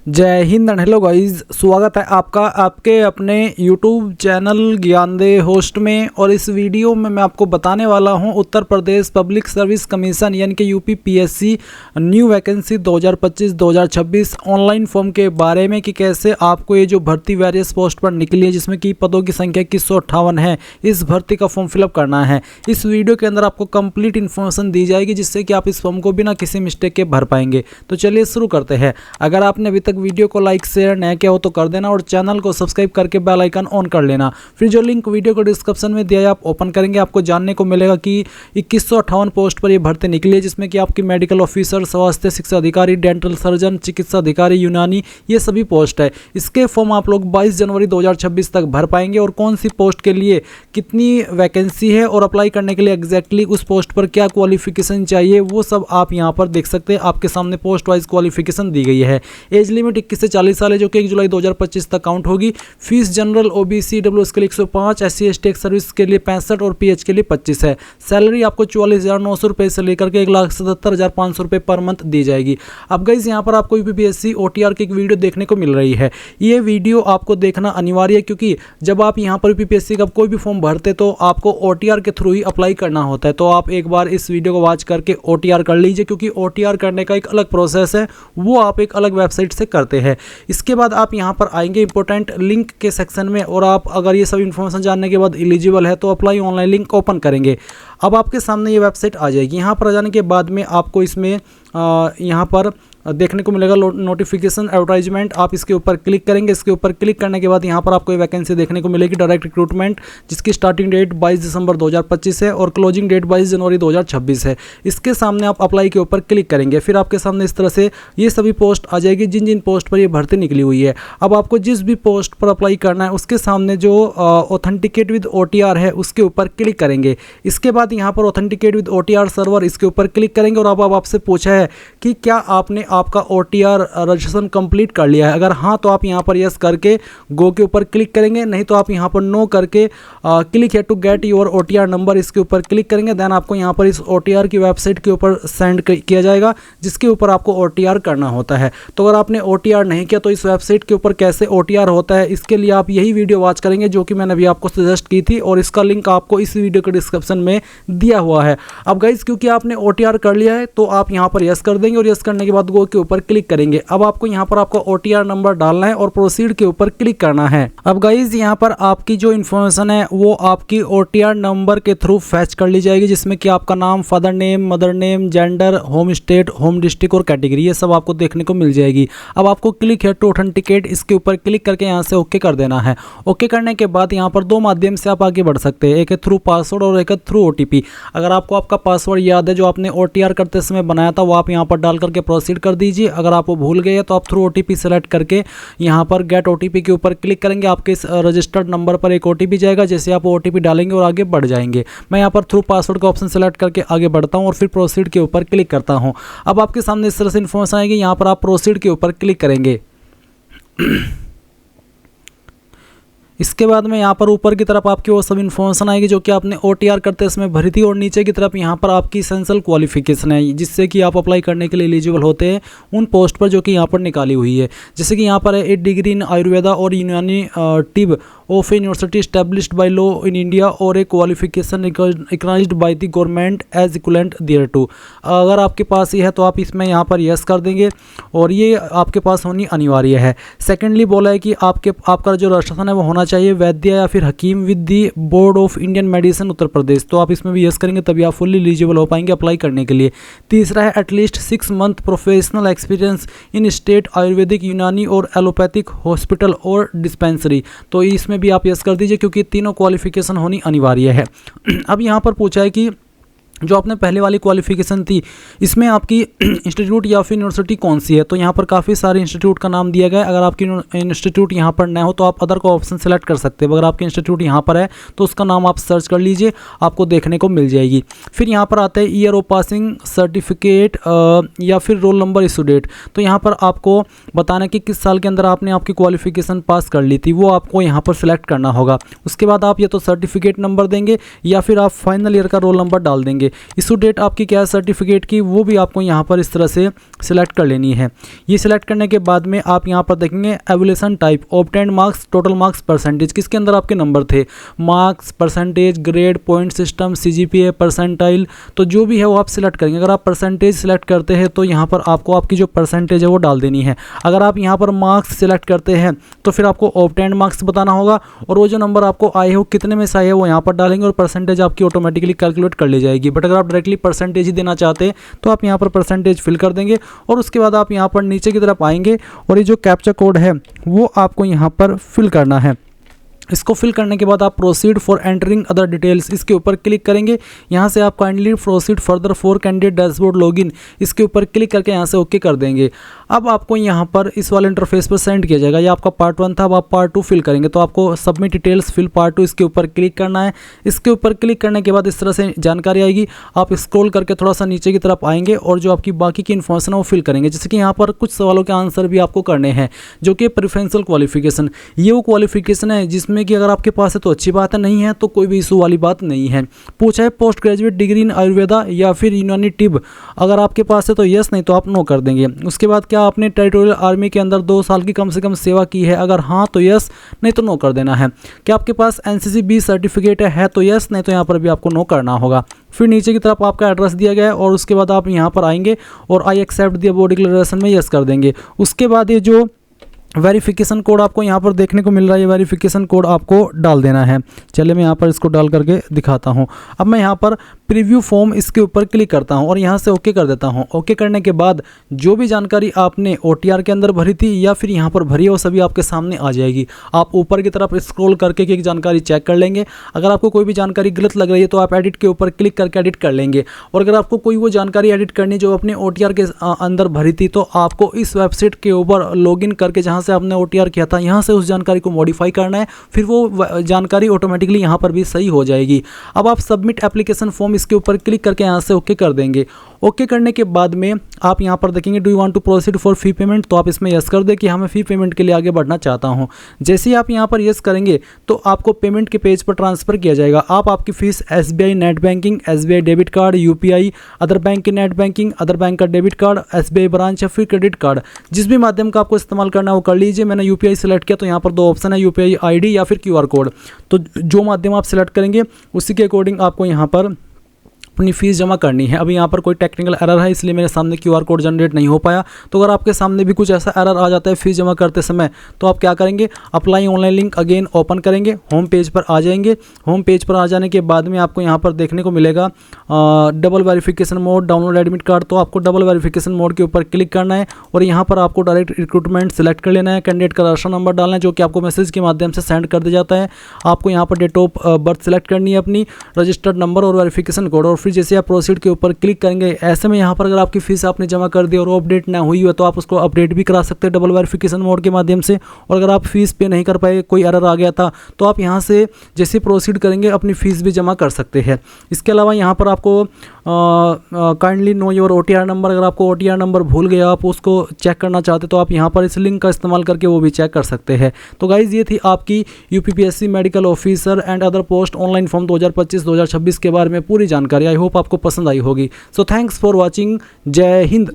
जय Hind and hello guys, स्वागत है आपका आपके अपने YouTube चैनल ज्ञानदेह होस्ट में। और इस वीडियो में मैं आपको बताने वाला हूं Uttar Pradesh public service commission यानी कि UP PSC new vacancy 2025-2026 online form के बारे में कि कैसे आपको ये जो भर्ती वेरियस पोस्ट पर निकली है जिसमें कि पदों की संख्या 2158 है, इस भर्ती का फॉर्म फिलअप करना है। इस वीडियो के अंदर आपको कंप्लीट इन्फॉर्मेशन दी जाएगी जिससे कि आप इस फॉर्म को बिना किसी मिस्टेक के भर पाएंगे। तो चलिए शुरू करते हैं। अगर आपने अभी तक वीडियो को लाइक शेयर नया किया हो तो कर देना और चैनल को सब्सक्राइब करके बेल आइकन ऑन कर लेना। फिर जो लिंक वीडियो को डिस्क्रिप्शन में दिया है आप ओपन करेंगे, आपको जानने को मिलेगा कि 2158 पोस्ट पर यह भर्ती निकली है जिसमें कि आपकी मेडिकल ऑफिसर, स्वास्थ्य शिक्षा अधिकारी, डेंटल सर्जन, चिकित्सा अधिकारी, यूनानी, ये सभी पोस्ट है। इसके फॉर्म आप लोग 22 जनवरी 2026 तक भर पाएंगे और कौन सी पोस्ट के लिए कितनी वैकेंसी है और अप्लाई करने के लिए एग्जैक्टली उस पोस्ट पर क्या क्वालिफिकेशन चाहिए वो सब आप यहाँ पर देख सकते हैं। आपके सामने पोस्ट वाइज क्वालिफिकेशन दी गई है। एज लिमिट 21 से 40 साल है जो कि 1 जुलाई 2025 तक काउंट होगी। फीस जनरल, ओबीसी, डब्ल्यूएस के लिए 105, एससी एसटी सर्विस के लिए 65 और पीएच के लिए 25 है। सैलरी आपको 44,900 रुपये से लेकर के 1,77,500 रुपये पर मंथ दी जाएगी। अब गाइस यहाँ पर आपको यूपीपीएससी ओटीआर की एक वीडियो देखने को मिल रही है। ये वीडियो आपको देखना अनिवार्य है क्योंकि जब आप यहाँ पर यूपीपीएससी का कोई भी फॉर्म भरते तो आपको ओटीआर के थ्रू ही अप्लाई करना होता है। तो आप एक बार इस वीडियो को वॉच करके ओटीआर कर लीजिए क्योंकि ओटीआर करने का एक अलग प्रोसेस है, वो आप एक अलग वेबसाइट से करते हैं। इसके बाद आप यहाँ पर आएंगे इंपॉर्टेंट लिंक के सेक्शन में और आप अगर ये सब इन्फॉर्मेशन जानने के बाद एलिजिबल है तो अप्लाई ऑनलाइन लिंक ओपन करेंगे। अब आपके सामने ये वेबसाइट आ जाएगी। यहाँ पर आ जाने के बाद में आपको इसमें यहाँ पर देखने को मिलेगा नोटिफिकेशन एडवर्टाइजमेंट। आप इसके ऊपर क्लिक करेंगे। इसके ऊपर क्लिक करने के बाद यहाँ पर आपको ये वैकेंसी देखने को मिलेगी डायरेक्ट रिक्रूटमेंट, जिसकी स्टार्टिंग डेट 22 दिसंबर 2025 है और क्लोजिंग डेट 22 जनवरी 2026 है। इसके सामने आप अप्लाई के ऊपर क्लिक करेंगे। फिर आपके सामने इस तरह से ये सभी पोस्ट आ जाएगी जिन जिन पोस्ट पर ये भर्ती निकली हुई है। अब आपको जिस भी पोस्ट पर अप्लाई करना है उसके सामने जो ऑथेंटिकेट विद ओटीआर है उसके ऊपर क्लिक करेंगे। इसके बाद यहाँ पर ऑथेंटिकेट विद ओटीआर सर्वर, इसके ऊपर क्लिक करेंगे और अब आपसे पूछा है कि क्या आपने आपका ओटीआर रजिस्ट्रेशन कंप्लीट कर लिया है। अगर हाँ तो आप यहाँ पर यस करके गो के ऊपर क्लिक करेंगे, नहीं तो आप यहाँ पर नो करके क्लिक है to get your OTR number, इसके ऊपर क्लिक करेंगे। देन आपको यहाँ पर इस ओटीआर की वेबसाइट के ऊपर सेंड किया जाएगा जिसके ऊपर आपको ओटीआर करना होता है। तो अगर आपने ओटीआर नहीं किया तो इस वेबसाइट के ऊपर कैसे ओटीआर होता है इसके लिए आप यही वीडियो वॉच करेंगे जो कि मैंने अभी आपको सजेस्ट की थी और इसका लिंक आपको इस वीडियो के डिस्क्रिप्शन में दिया हुआ है। अब गाइज क्योंकि आपने ओटीआर कर लिया है तो आप यहाँ पर यस कर देंगे और यस करने के बाद गो के ऊपर क्लिक करेंगे। अब आपको यहाँ पर आपका ओटीआर नंबर डालना है और प्रोसीड के ऊपर क्लिक करना है। अब गाइज यहाँ पर आपकी जो इन्फॉर्मेशन है वो आपकी ओटीआर नंबर के थ्रू फैच कर ली जाएगी जिसमें कि आपका नाम, father name, mother name, gender, home state, home district और कैटेगरी ये सब आपको देखने को मिल जाएगी। अब आपको क्लिक है टू ऑथेंटिकेट, इसके ऊपर क्लिक करके यहाँ से ओके कर देना है। ओके करने के बाद यहाँ पर दो माध्यम से आप आगे बढ़ सकते हैं, एक है थ्रू पासवर्ड और एक है थ्रू ओटीपी। अगर आपको आपका पासवर्ड याद है जो आपने ओटीआर करते समय बनाया था वो आप यहाँ पर डाल करके प्रोसीड कर दीजिए। अगर आप वो भूल गए तो आप थ्रू ओटीपी सेलेक्ट करके यहाँ पर गेट ओटीपी के ऊपर क्लिक करेंगे। आपके इस रजिस्टर्ड नंबर पर एक ओटीपी जाएगा, जैसे आप ओटीपी डालेंगे और आगे बढ़ जाएंगे। मैं यहाँ पर थ्रू पासवर्ड का ऑप्शन सेलेक्ट करके आगे बढ़ता हूँ और फिर प्रोसीड के ऊपर क्लिक करता हूँ। अब आपके सामने इस तरह से इन्फॉर्मेशन आएगी, यहाँ पर आप प्रोसीड के ऊपर क्लिक करेंगे। इसके बाद में यहाँ पर ऊपर की तरफ आपकी वो सब इन्फॉर्मेशन आएगी जो कि आपने ओटीआर करते समय भरी थी और नीचे की तरफ यहाँ पर आपकी एसेंशियल क्वालिफिकेशन है जिससे कि आप अप्लाई करने के लिए एलिजिबल होते हैं उन पोस्ट पर जो कि यहाँ पर निकाली हुई है। जैसे कि यहाँ पर है 8 डिग्री इन आयुर्वेदा और यूनानी टिब of a university established by law in India और a qualification recognised by the government as equivalent thereto. अगर आपके पास ये है तो आप इसमें यहाँ पर यस कर देंगे और ये आपके पास होनी अनिवार्य है। सेकेंडली बोला है कि आपका जो रजिस्ट्रेशन है वो होना चाहिए वैद्य या फिर हकीम with the board of Indian medicine Uttar Pradesh, तो आप इसमें भी यस करेंगे तभी आप फुल्ली एलिजिबल हो पाएंगे अप्लाई करने के लिए। तीसरा है at least 6 month professional experience in state Ayurvedic, यूनानी और एलोपैथिक हॉस्पिटल और डिस्पेंसरी, तो इसमें भी आप यस कर दीजिए क्योंकि तीनों क्वालिफिकेशन होनी अनिवार्य है। अब यहाँ पर पूछा है कि जो आपने पहले वाली क्वालिफिकेशन थी इसमें आपकी इंस्टीट्यूट या फिर यूनिवर्सिटी कौन सी है, तो यहाँ पर काफ़ी सारे इंस्टीट्यूट का नाम दिया गया है। अगर आपकी इंस्टीट्यूट यहाँ पर न हो तो आप अदर का ऑप्शन सेलेक्ट कर सकते हैं। अगर आपकी इंस्टीट्यूट यहाँ पर है तो उसका नाम आप सर्च कर लीजिए, आपको देखने को मिल जाएगी। फिर यहाँ पर आता है ईयर ऑफ पासिंग सर्टिफिकेट या फिर रोल नंबर इशू डेट, तो यहाँ पर आपको बताना कि किस साल के अंदर आपने आपकी क्वालिफिकेशन पास कर ली थी वो आपको यहाँ पर सिलेक्ट करना होगा। उसके बाद आप या तो सर्टिफिकेट नंबर देंगे या फिर आप फाइनल ईयर का रोल नंबर डाल देंगे। करेंगे। इशू डेट आपकी क्या है सर्टिफिकेट की, वो भी आपको यहाँ पर इस तरह से सिलेक्ट कर लेनी है। ये सिलेक्ट करने के बाद में आप यहाँ पर देखेंगे evolution type, obtained marks, total marks, percentage, किसके अंदर आपके नंबर थे, marks, percentage, grade, point system, CGPA, percentile, तो जो भी है वो आप सिलेक्ट करेंगे। अगर आप परसेंटेज सिलेक्ट करते हैं तो यहाँ पर आपको आपकी जो परसेंटेज है वो डाल देनी है। अगर आप यहाँ पर मार्क्स सिलेक्ट करते हैं तो फिर आपको ऑब्टेन्ड मार्क्स बताना होगा और वो जो नंबर आपको आए हो कितने में से आए है वो यहाँ पर डालेंगे और परसेंटेज आपकी ऑटोमेटिकली कैलकुलेट कर ली जाएगी। बट अगर आप डायरेक्टली परसेंटेज ही देना चाहते हैं तो आप यहाँ पर परसेंटेज फिल कर देंगे और उसके बाद आप यहाँ पर नीचे की तरफ आएंगे और ये जो कैप्चा कोड है वो आपको यहाँ पर फिल करना है। इसको फिल करने के बाद आप proceed for entering other details, इसके ऊपर क्लिक करेंगे। यहाँ से आप kindly proceed further for candidate dashboard login, इसके ऊपर क्लिक करके यहाँ से ओके कर देंगे। अब आपको यहाँ पर इस वाले इंटरफेस पर सेंड किया जाएगा। ये आपका पार्ट 1 था, अब आप पार्ट 2 फिल करेंगे तो आपको सबमिट डिटेल्स फिल पार्ट 2 इसके ऊपर क्लिक करना है। इसके ऊपर क्लिक करने के बाद इस तरह से जानकारी आएगी। आप स्क्रॉल करके थोड़ा सा नीचे की तरफ आएंगे और जो आपकी बाकी की इन्फॉर्मेशन है वो फिल करेंगे। जैसे कि यहाँ पर कुछ सवालों के आंसर भी आपको करने हैं, जो कि प्रेफरेंशियल क्वालिफिकेशन, ये वो क्वालिफिकेशन है जिसमें कि अगर आपके पास है तो अच्छी बात है, नहीं है तो कोई भी इशू वाली बात नहीं है। पूछा है post graduate degree in Ayurveda या फिर यूनानी टिब, अगर आपके पास है तो यस, नहीं तो आप नो कर देंगे। उसके बाद क्या आपने टेरिटोरियल आर्मी के अंदर 2 साल की कम से कम सेवा की है, अगर हाँ तो यस, नहीं तो नो कर देना है। क्या आपके पास NCC-B सर्टिफिकेट है तो यस, नहीं तो यहाँ पर भी आपको नो करना होगा। फिर नीचे की तरफ आपका एड्रेस दिया गया है और उसके बाद आप यहाँ पर आएंगे और I accept the above declaration में यस कर देंगे। उसके बाद ये जो वेरिफिकेशन कोड आपको यहाँ पर देखने को मिल रहा है, ये वेरिफिकेशन कोड आपको डाल देना है। चलिए मैं यहाँ पर इसको डाल करके दिखाता हूँ। अब मैं यहाँ पर प्रीव्यू फॉर्म इसके ऊपर क्लिक करता हूँ और यहाँ से ओके कर देता हूँ। ओके करने के बाद जो भी जानकारी आपने OTR के अंदर भरी थी या फिर यहाँ पर भरी है वो सभी आपके सामने आ जाएगी। आप ऊपर की तरफ स्क्रॉल करके एक जानकारी चेक कर लेंगे। अगर आपको कोई भी जानकारी गलत लग रही है तो आप एडिट के ऊपर क्लिक करके एडिट कर लेंगे। और अगर आपको कोई वो जानकारी एडिट करनी जो अपने OTR के अंदर भरी थी तो आपको इस वेबसाइट के ऊपर लॉगिन करके जहाँ से आपने OTR किया था यहाँ से उस जानकारी को मॉडिफाई करना है, फिर वो जानकारी ऑटोमेटिकली यहाँ पर भी सही हो जाएगी। अब आप सबमिट एप्लीकेशन फॉर्म इसके ऊपर क्लिक करके यहाँ से ओके कर देंगे। ओके करने के बाद में आप यहाँ पर देखेंगे do you want to proceed for fee payment, तो आप इसमें यस कर दें कि हाँ मैं फ़ी पेमेंट के लिए आगे बढ़ना चाहता हूँ। जैसे ही आप यहाँ पर यस करेंगे तो आपको पेमेंट के पेज पर ट्रांसफ़र किया जाएगा। आप आपकी fees SBI net banking, SBI debit card, UPI, other bank की नेट बैंकिंग, अदर बैंक का डेबिट कार्ड, SBI ब्रांच या फिर क्रेडिट कार्ड, जिस भी माध्यम का आपको इस्तेमाल करना है वो कर लीजिए। मैंने UPI सेलेक्ट किया तो यहाँ पर 2 ऑप्शन है, UPI ID या फिर QR कोड। तो जो माध्यम आप सेलेक्ट करेंगे उसी के अकॉर्डिंग आपको यहाँ पर अपनी फ़ीस जमा करनी है। अभी यहाँ पर कोई टेक्निकल एरर है इसलिए मेरे सामने QR कोड जनरेट नहीं हो पाया। तो अगर आपके सामने भी कुछ ऐसा एरर आ जाता है फ़ीस जमा करते समय तो आप क्या करेंगे, apply online link again open करेंगे, होम पेज पर आ जाएंगे। होम पेज पर आ जाने के बाद में आपको यहाँ पर देखने को मिलेगा double verification mode, download admit card. तो आपको डबल वेरिफिकेशन मोड के ऊपर क्लिक करना है और यहाँ पर आपको डायरेक्ट रिक्रूटमेंट सेलेक्ट कर लेना है। कैंडिडेट का रजिस्टर नंबर डालना है जो कि आपको मैसेज के माध्यम से सेंड कर दिया जाता है। आपको यहाँ पर डेट ऑफ बर्थ सेलेक्ट करनी है अपनी, रजिस्टर्ड नंबर और वेरिफिकेशन कोड। और फिर जैसे आप प्रोसीड के ऊपर क्लिक करेंगे, ऐसे में यहाँ पर अगर आपकी फीस आपने जमा कर दी और वो अपडेट ना हुई है तो आप उसको अपडेट भी करा सकते हैं डबल वेरिफिकेशन मोड के माध्यम से। और अगर आप फीस पे नहीं कर पाए, कोई एरर आ गया था, तो आप यहाँ से जैसे प्रोसीड करेंगे अपनी फ़ीस भी जमा कर सकते हैं। इसके अलावा यहाँ पर आपको kindly know your OTR number, अगर आपको OTR नंबर भूल गया, आप उसको चेक करना चाहते तो आप यहाँ पर इस लिंक का इस्तेमाल करके वो भी चेक कर सकते हैं। तो गाइज़ ये थी आपकी UPPSC medical officer and other post online form 2025-2026 के बारे में पूरी जानकारी। आई होप आपको पसंद आई होगी। So thanks for watching. जय हिंद।